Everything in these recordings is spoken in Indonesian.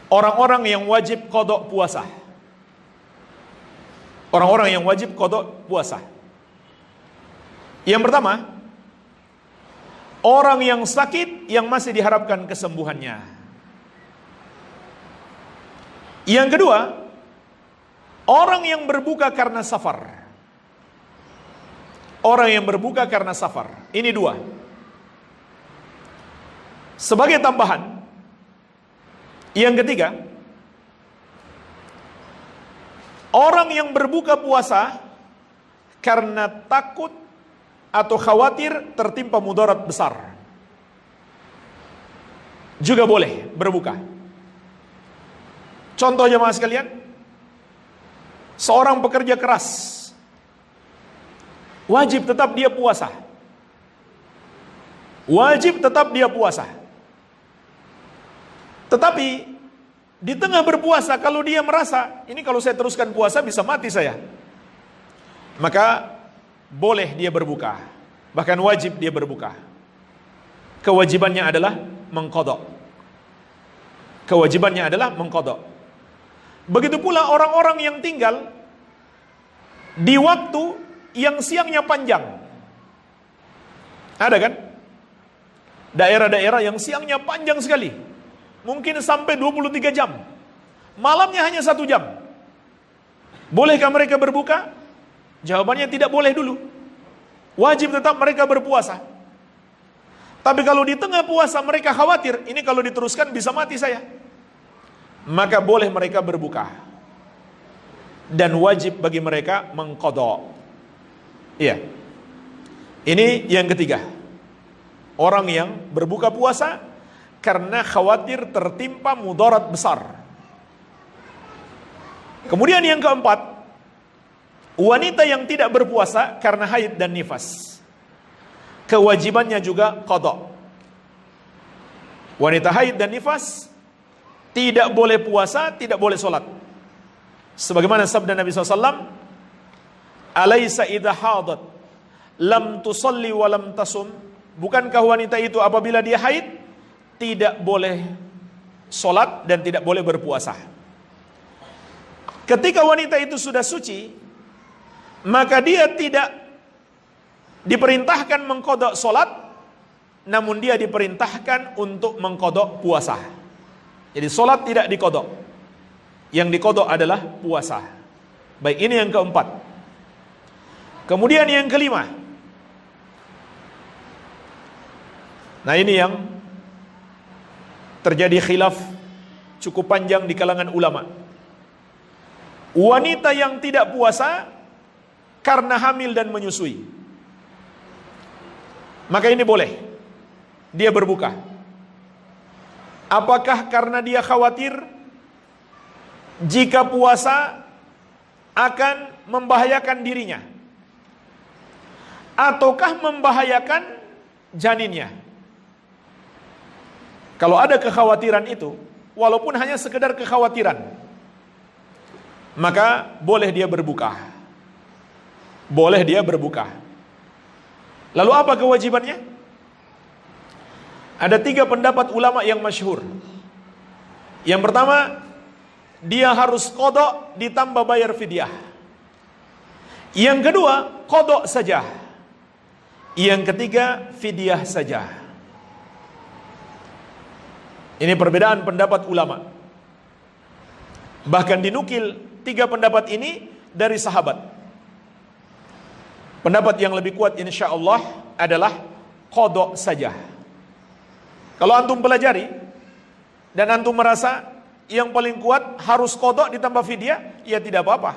orang-orang yang wajib qada puasa. Orang-orang yang wajib qada puasa. Yang pertama, orang yang sakit yang masih diharapkan kesembuhannya. Yang kedua, orang yang berbuka karena safar. Orang yang berbuka karena safar. Ini dua. Sebagai tambahan, yang ketiga, orang yang berbuka puasa karena takut atau khawatir tertimpa mudarat besar, juga boleh berbuka. Contoh jemaah sekalian, seorang pekerja keras, wajib tetap dia puasa. Wajib tetap dia puasa. Tetapi di tengah berpuasa, kalau dia merasa, ini kalau saya teruskan puasa bisa mati saya, maka boleh dia berbuka. Bahkan wajib dia berbuka. Kewajibannya adalah mengqadha. Kewajibannya adalah mengqadha. Begitu pula orang-orang yang tinggal di waktu yang siangnya panjang. Ada kan? Daerah-daerah yang siangnya panjang sekali. Mungkin sampai 23 jam. Malamnya hanya 1 jam. Bolehkah mereka berbuka? Jawabannya tidak boleh dulu. Wajib tetap mereka berpuasa. Tapi kalau di tengah puasa mereka khawatir, ini kalau diteruskan bisa mati saya, maka boleh mereka berbuka. Dan wajib bagi mereka mengqadha. Iya. Ini yang ketiga. Orang yang berbuka puasa karena khawatir tertimpa mudarat besar. Kemudian yang keempat, wanita yang tidak berpuasa karena haid dan nifas. Kewajibannya juga qadha. Wanita haid dan nifas tidak boleh puasa, tidak boleh sholat. Sebagaimana sabda Nabi SAW, "Alaysa idha hadat lam tusalli wa lam tasum." Bukankah wanita itu apabila dia haid tidak boleh sholat dan tidak boleh berpuasa? Ketika wanita itu sudah suci, maka dia tidak diperintahkan mengqadha sholat, namun dia diperintahkan untuk mengqadha puasa. Jadi sholat tidak diqadha, yang diqadha adalah puasa. Baik, ini yang keempat. Kemudian yang kelima, nah ini yang terjadi khilaf cukup panjang di kalangan ulama. Wanita yang tidak puasa karena hamil dan menyusui, maka ini boleh dia berbuka. Apakah karena dia khawatir jika puasa akan membahayakan dirinya, ataukah membahayakan janinnya? Kalau ada kekhawatiran itu, walaupun hanya sekedar kekhawatiran, maka boleh dia berbuka. Boleh dia berbuka. Lalu apa kewajibannya? Ada 3 pendapat ulama yang masyhur. Yang pertama, dia harus qadha ditambah bayar fidyah. Yang kedua, qadha saja. Yang ketiga, fidyah saja. Ini perbedaan pendapat ulama. Bahkan dinukil 3 pendapat ini dari sahabat. Pendapat yang lebih kuat insyaallah adalah qadha saja. Kalau antum pelajari dan antum merasa yang paling kuat harus qadha ditambah fidyah, ya tidak apa-apa.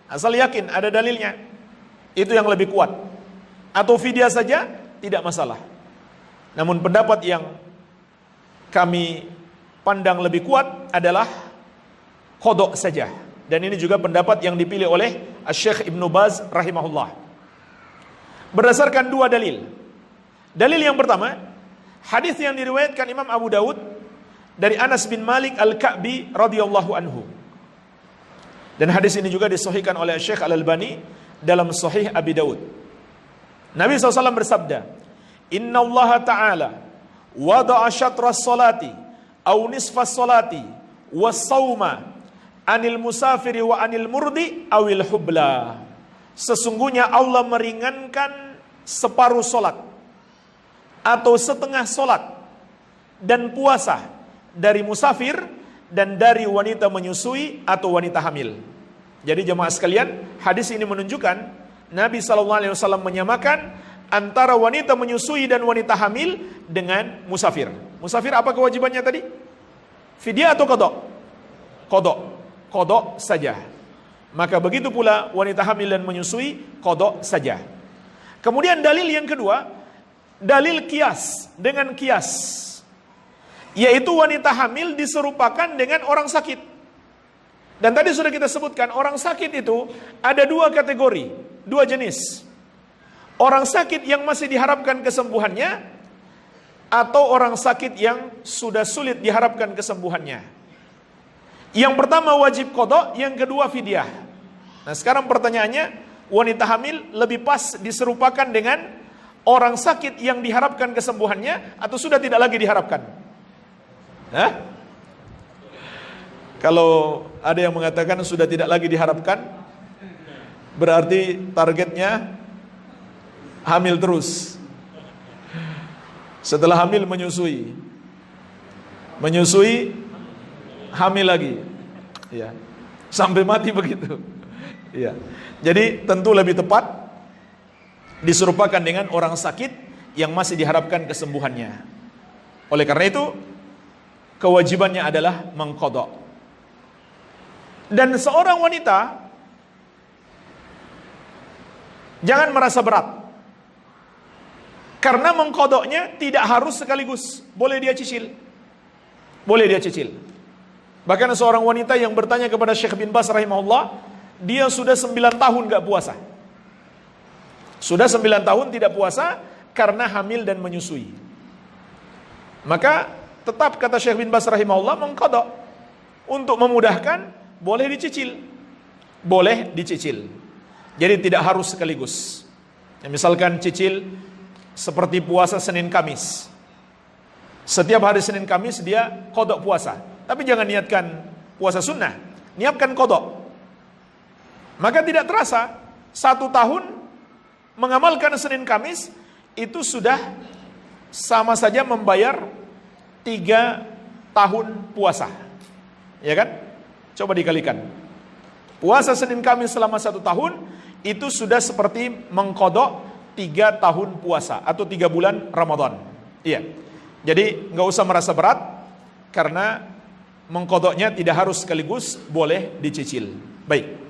Asal yakin ada dalilnya. Itu yang lebih kuat. Atau fidyah saja tidak masalah. Namun pendapat yang kami pandang lebih kuat adalah qadha saja. Dan ini juga pendapat yang dipilih oleh Syekh Ibnu Baz rahimahullah. Berdasarkan 2 dalil. Dalil yang pertama, hadis yang diriwayatkan Imam Abu Daud dari Anas bin Malik Al-Ka'bi radhiyallahu anhu. Dan hadis ini juga disahihkan oleh Syekh Al-Albani dalam Sahih Abi Daud. Nabi SAW bersabda, "Inna Allah Ta'ala wada'a syatra salati au nisfa salati was-sauma anil musafiri wa anil murdi awil hubla. Sesungguhnya Allah meringankan separuh solat atau setengah solat dan puasa dari musafir dan dari wanita menyusui atau wanita hamil. Jadi jemaah sekalian, hadis ini menunjukkan Nabi SAW menyamakan antara wanita menyusui dan wanita hamil dengan musafir. Musafir apa kewajibannya tadi? Fidyah atau qadha? Qadha. Qadha saja. Maka begitu pula wanita hamil dan menyusui, qadha saja. Kemudian dalil yang kedua, dalil qiyas, dengan qiyas, yaitu wanita hamil diserupakan dengan orang sakit. Dan tadi sudah kita sebutkan, orang sakit itu ada dua kategori, dua jenis. Orang sakit yang masih diharapkan kesembuhannya, atau orang sakit yang sudah sulit diharapkan kesembuhannya. Yang pertama wajib qadha, yang kedua fidyah. Nah sekarang pertanyaannya, wanita hamil lebih pas diserupakan dengan orang sakit yang diharapkan kesembuhannya, atau sudah tidak lagi diharapkan? Hah? Kalau ada yang mengatakan sudah tidak lagi diharapkan, berarti targetnya hamil terus. Setelah hamil menyusui, hamil lagi, ya, sampai mati begitu. Ya. Jadi tentu lebih tepat diserupakan dengan orang sakit yang masih diharapkan kesembuhannya. Oleh karena itu, kewajibannya adalah mengqadha. Dan seorang wanita jangan merasa berat, karena mengqadhanya tidak harus sekaligus, boleh dia cicil. Boleh dia cicil. Bahkan seorang wanita yang bertanya kepada Syekh bin Baz rahimahullah, dia sudah 9 tahun gak puasa. Sudah 9 tahun tidak puasa karena hamil dan menyusui. Maka tetap kata Syekh bin Baz rahimahullah mengqadha. Untuk memudahkan, boleh dicicil. Boleh dicicil. Jadi tidak harus sekaligus. Ya, misalkan cicil seperti puasa Senin Kamis. Setiap hari Senin Kamis dia qadha puasa. Tapi jangan niatkan puasa sunnah, niatkan qadha. Maka tidak terasa 1 tahun mengamalkan Senin Kamis itu sudah sama saja membayar 3 tahun puasa. Ya kan? Coba dikalikan. Puasa Senin Kamis selama 1 tahun itu sudah seperti mengqadha 3 tahun puasa atau 3 bulan Ramadan. Iya. Jadi nggak usah merasa berat, karena mengqadhanya tidak harus sekaligus, boleh dicicil. Baik.